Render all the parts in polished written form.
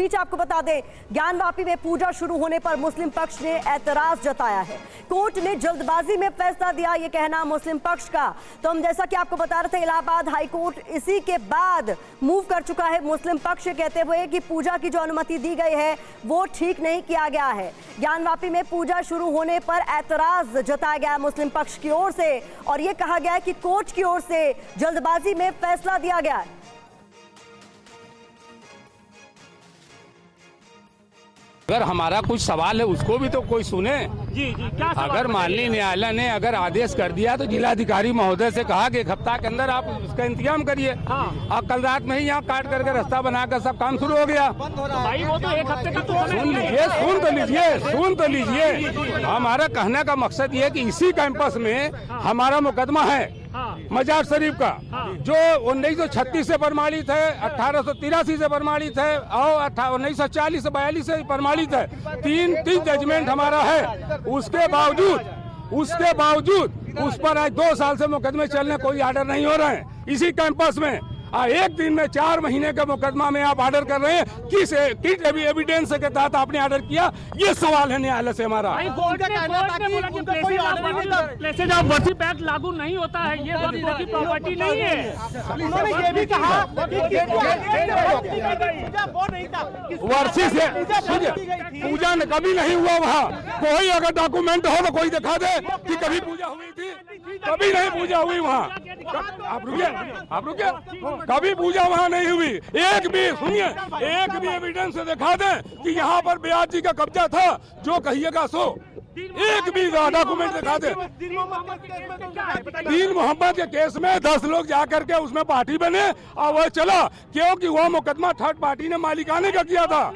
बीच आपको बता दें, ज्ञानवापी में पूजा शुरू होने पर मुस्लिम पक्ष ने ऐतराज जताया है। कोर्ट ने जल्दबाजी में फैसला दिया, ये कहना मुस्लिम पक्ष का। तो हम जैसा कि आपको बता रहे थे, इलाहाबाद हाई कोर्ट इसी के बाद मूव कर चुका है। मुस्लिम पक्ष कहते हुए कि पूजा की जो अनुमति दी गई है वो ठीक नहीं किया गया है। ज्ञानवापी में पूजा शुरू होने पर ऐतराज जताया गया मुस्लिम पक्ष की ओर से और ये कहा गया है कि कोर्ट की ओर से जल्दबाजी में फैसला दिया गया है। अगर हमारा कुछ सवाल है उसको भी तो कोई सुने। जी क्या अगर माननीय न्यायालय ने अगर आदेश कर दिया तो जिलाधिकारी महोदय से कहा कि एक हफ्ता के अंदर आप उसका इंतजाम करिए। अब कल रात में ही यहाँ काट करके रास्ता बनाकर सब काम शुरू हो गया। भाई वो तो एक हफ्ते का तो सुन तो लीजिए। हमारा कहने का मकसद ये है कि इसी कैंपस में हमारा मुकदमा है मजार शरीफ का, जो 1936 से प्रमाणित है, 1883 से प्रमाणित है और 1940 से 42 से प्रमाणित है। तीन जजमेंट हमारा है। उसके बावजूद उस पर आज 2 साल से मुकदमे चलने कोई आर्डर नहीं हो रहे हैं इसी कैंपस में। एक दिन में 4 महीने का मुकदमा में आप ऑर्डर कर रहे हैं। किस एविडेंस के तहत आपने ऑर्डर किया, ये सवाल है न्यायालय से हमारा। प्लेसेज ऑफ वर्शिप एक्ट लागू नहीं होता है, ये वक्फ की प्रॉपर्टी नहीं है। उन्होंने ये भी कहा वर्षिप से पूजा कभी नहीं हुआ वहाँ। कोई अगर डॉक्यूमेंट हो तो कोई दिखा दे कि कभी पूजा हुई थी। कभी नहीं पूजा हुई वहाँ। आप रुकिए कभी पूजा वहाँ नहीं हुई। एक भी एविडेंस दिखा दें कि यहाँ पर ब्याज जी का कब्जा था, जो कहिएगा सो। एक भी डॉक्यूमेंट दिखा दे। दीन मोहम्मद के केस में 10 लोग जाकर के उसमें पार्टी बने और वह चला, क्योंकि वह मुकदमा थर्ड पार्टी ने मालिकाने का किया था।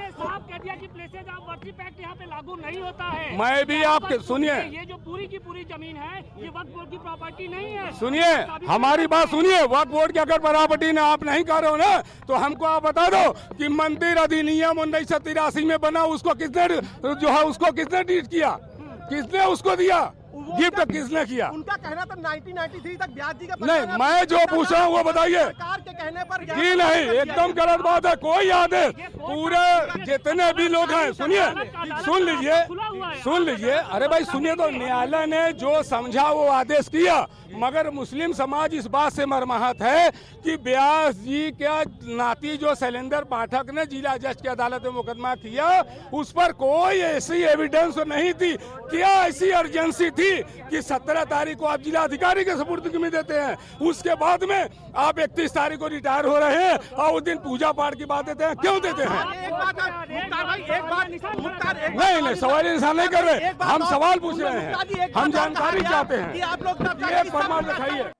यहाँ पे लागू नहीं होता है। मैं भी आपके सुनिए, ये जो पूरी की पूरी जमीन है ये वक्फ बोर्ड की प्रॉपर्टी नहीं है। सुनिए हमारी बात सुनिए। वक्फ बोर्ड की अगर प्रॉपर्टी ने आप नहीं कर रहे हो ना, तो हमको आप बता दो कि मंदिर अधिनियम 1983 में बना, उसको किसने जो है उसको किसने डीड किया, किसने उसको दिया, गिफ्ट किसने किया? उनका कहना था 1993 तक ब्याज जी का नहीं, मैं जो पूछ रहा हूँ वो बताइए। सरकार के कहने पर जी नहीं, एकदम गलत बात है। कोई आदेश पूरे जितने भी लोग हैं, सुन लीजिए। अरे भाई सुनिए, तो न्यायालय ने जो समझा वो आदेश किया, मगर मुस्लिम समाज इस बात से मर्माहत है कि व्यास जी का नाती जो शैलेंद्र पाठक ने जिला जज की अदालत में मुकदमा किया, उस पर कोई ऐसी एविडेंस नहीं थी। क्या ऐसी अर्जेंसी थी कि 17 तारीख को आप जिला अधिकारी के सुपुर्द में देते हैं, उसके बाद में आप 31 तारीख को रिटायर हो रहे हैं और उस दिन पूजा पाठ की बात देते हैं? क्यों देते हैं? नहीं, सवाल इंसान नहीं कर रहे, हम सवाल पूछ रहे हैं, हम जानकारी चाहते हैं। आप लोग प्रमाण दिखाइए।